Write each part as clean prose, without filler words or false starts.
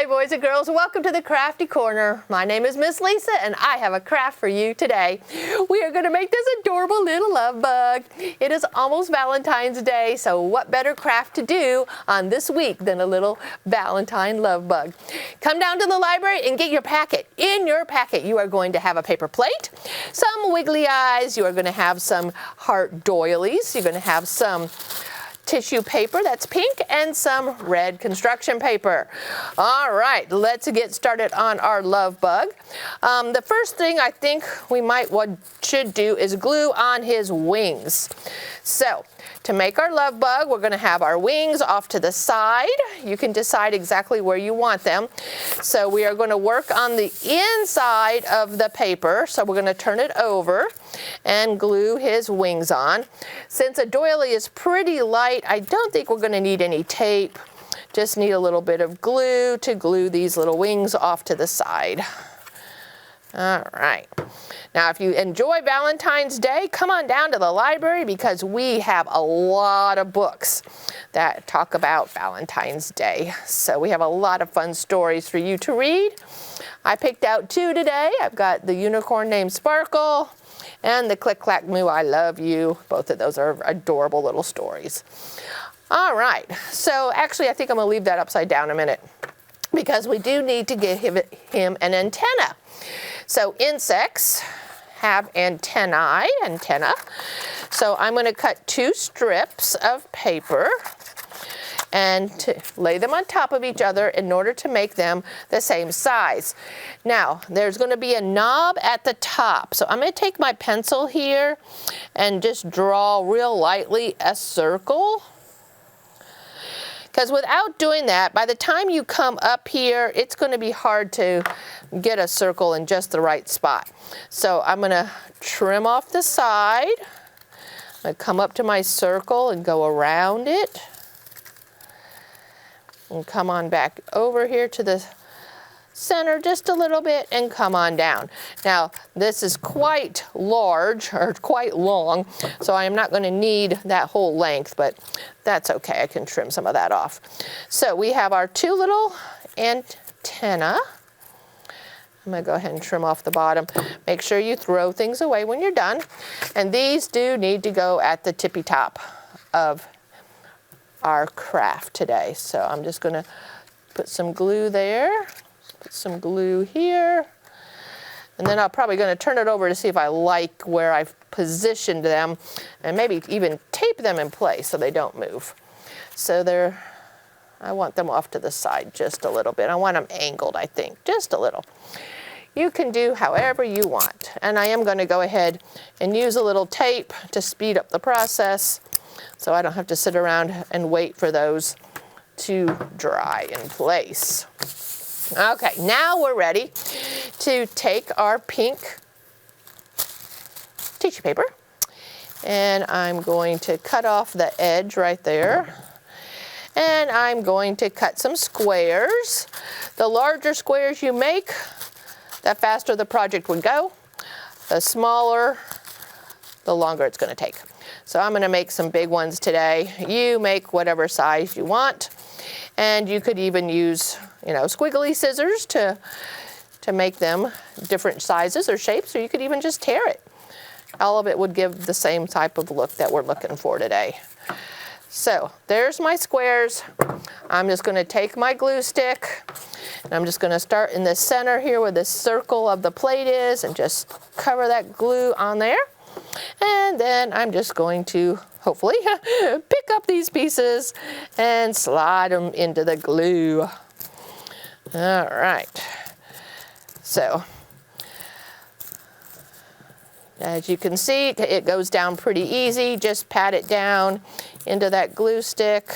Hi boys and girls, welcome to the Crafty Corner. My name is Miss Lisa and I have a craft for you today. We are going to make this adorable little love bug. It is almost Valentine's Day, so what better craft to do on this week than a little Valentine love bug. Come down to the library and get your packet. In your packet you are going to have a paper plate, some wiggly eyes, you are going to have some heart doilies, you're going to have some tissue paper that's pink and some red construction paper. All right, let's get started on our love bug. The first thing I think we should do is glue on his wings. So to make our love bug, we're going to have our wings off to the side. You can decide exactly where you want them. So we are going to work on the inside of the paper. So we're going to turn it over and glue his wings on. Since a doily is pretty light, I don't think we're going to need any tape. Just need a little bit of glue to glue these little wings off to the side. All right. Now, if you enjoy Valentine's Day, come on down to the library because we have a lot of books that talk about Valentine's Day. So we have a lot of fun stories for you to read. I picked out two today. I've got The Unicorn Named Sparkle and The Click Clack Moo I Love You. Both of those are adorable little stories. All right. So actually, I think I'm going to leave that upside down a minute because we do need to give him an antenna. So insects have antenna. So I'm going to cut two strips of paper and to lay them on top of each other in order to make them the same size. Now, there's going to be a knob at the top. So I'm going to take my pencil here and just draw real lightly a circle. Because without doing that, by the time you come up here, it's going to be hard to get a circle in just the right spot. So I'm going to trim off the side. I'm going to come up to my circle and go around it. And come on back over here to the center just a little bit and come on down. Now, this is quite large or quite long, so I am not going to need that whole length, but that's okay. I can trim some of that off. So we have our two little antenna. I'm going to go ahead and trim off the bottom. Make sure you throw things away when you're done. And these do need to go at the tippy top of our craft today. So I'm just going to put some glue there. Put some glue here, and then I'm probably going to turn it over to see if I like where I've positioned them, and maybe even tape them in place so they don't move. So I want them off to the side just a little bit. I want them angled, I think, just a little. You can do however you want, and I am going to go ahead and use a little tape to speed up the process so I don't have to sit around and wait for those to dry in place. Okay, now we're ready to take our pink tissue paper, and I'm going to cut off the edge right there, and I'm going to cut some squares. The larger squares you make, the faster the project would go. The smaller, the longer it's going to take. So I'm going to make some big ones today. You make whatever size you want, and you could even use squiggly scissors to make them different sizes or shapes, or you could even just tear it. All of it would give the same type of look that we're looking for today. So there's my squares. I'm just going to take my glue stick, and I'm just going to start in the center here where the circle of the plate is and just cover that glue on there. And then I'm just going to hopefully pick up these pieces and slide them into the glue. All right, so as you can see, it goes down pretty easy. Just pat it down into that glue stick,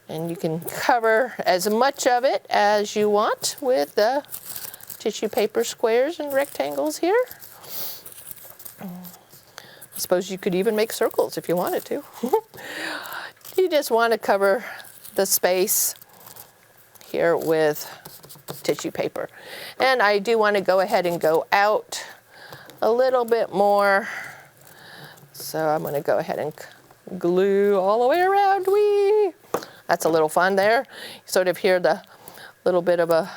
and you can cover as much of it as you want with the tissue paper squares and rectangles here. I suppose you could even make circles if you wanted to. You just want to cover the space here with tissue paper. And I do want to go ahead and go out a little bit more. So I'm going to go ahead and glue all the way around. Whee! That's a little fun there. You sort of hear the little bit of a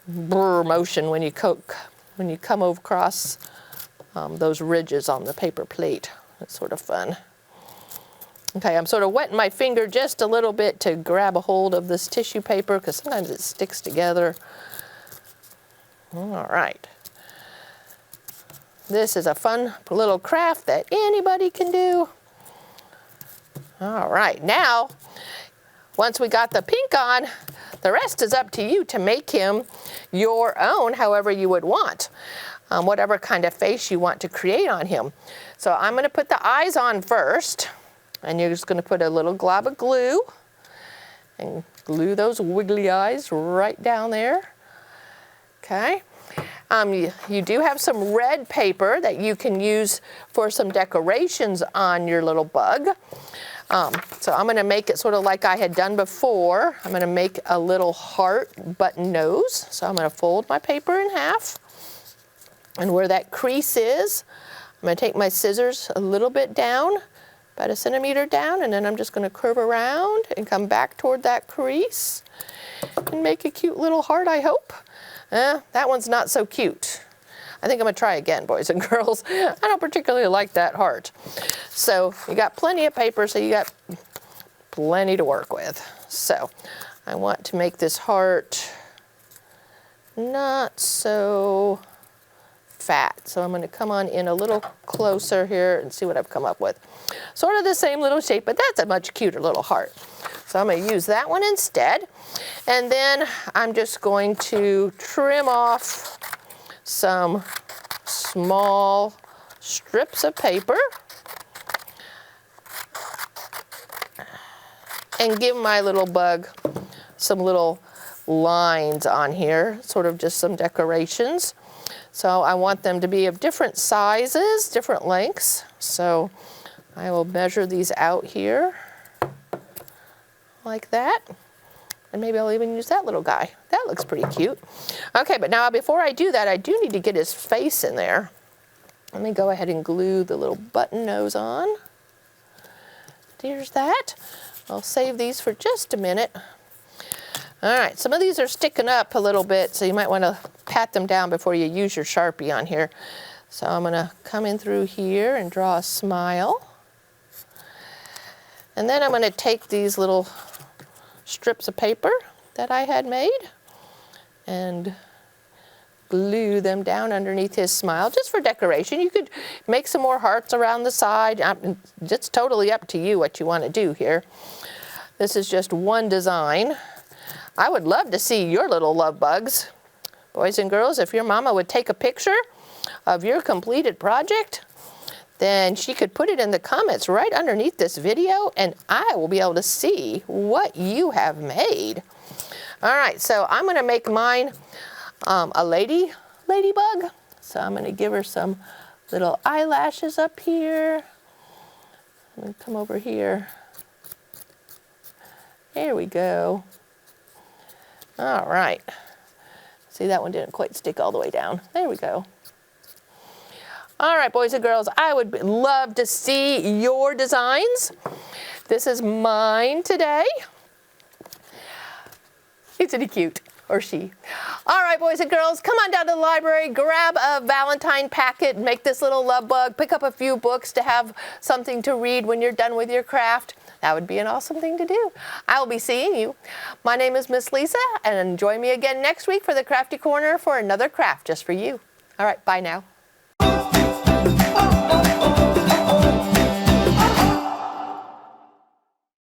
brr motion when you come across those ridges on the paper plate. It's sort of fun. Okay, I'm sort of wetting my finger just a little bit to grab a hold of this tissue paper because sometimes it sticks together. All right. This is a fun little craft that anybody can do. All right, now, once we got the pink on, the rest is up to you to make him your own, however you would want, whatever kind of face you want to create on him. So I'm going to put the eyes on first, and you're just going to put a little glob of glue and glue those wiggly eyes right down there. Okay. You do have some red paper that you can use for some decorations on your little bug. So I'm going to make it sort of like I had done before. I'm going to make a little heart button nose. So I'm going to fold my paper in half. And where that crease is, I'm going to take my scissors a little bit down, about 1 centimeter down, and then I'm just going to curve around and come back toward that crease and make a cute little heart, I hope. That one's not so cute. I think I'm going to try again, boys and girls. I don't particularly like that heart. So you got plenty of paper, so you got plenty to work with. So I want to make this heart not so fat. So I'm going to come on in a little closer here and see what I've come up with. Sort of the same little shape, but that's a much cuter little heart. So I'm going to use that one instead. And then I'm just going to trim off some small strips of paper and give my little bug some little lines on here, sort of just some decorations. So I want them to be of different sizes, different lengths. So I will measure these out here like that. And maybe I'll even use that little guy. That looks pretty cute. Okay, but now before I do that, I do need to get his face in there. Let me go ahead and glue the little button nose on. There's that. I'll save these for just a minute. All right, some of these are sticking up a little bit, so you might want to pat them down before you use your Sharpie on here. So I'm going to come in through here and draw a smile. And then I'm going to take these little strips of paper that I had made and glue them down underneath his smile, just for decoration. You could make some more hearts around the side. It's totally up to you what you want to do here. This is just one design. I would love to see your little love bugs. Boys and girls, if your mama would take a picture of your completed project, then she could put it in the comments right underneath this video, and I will be able to see what you have made. All right, so I'm going to make mine a ladybug. So I'm going to give her some little eyelashes up here. I'm going to come over here. There we go. All right. See, that one didn't quite stick all the way down. There we go. All right, boys and girls, I would love to see your designs. This is mine today. Isn't he cute? Or she? All right, boys and girls, come on down to the library, grab a Valentine packet, make this little love bug, pick up a few books to have something to read when you're done with your craft. That would be an awesome thing to do. I will be seeing you. My name is Miss Lisa, and join me again next week for the Crafty Corner for another craft just for you. All right, bye now.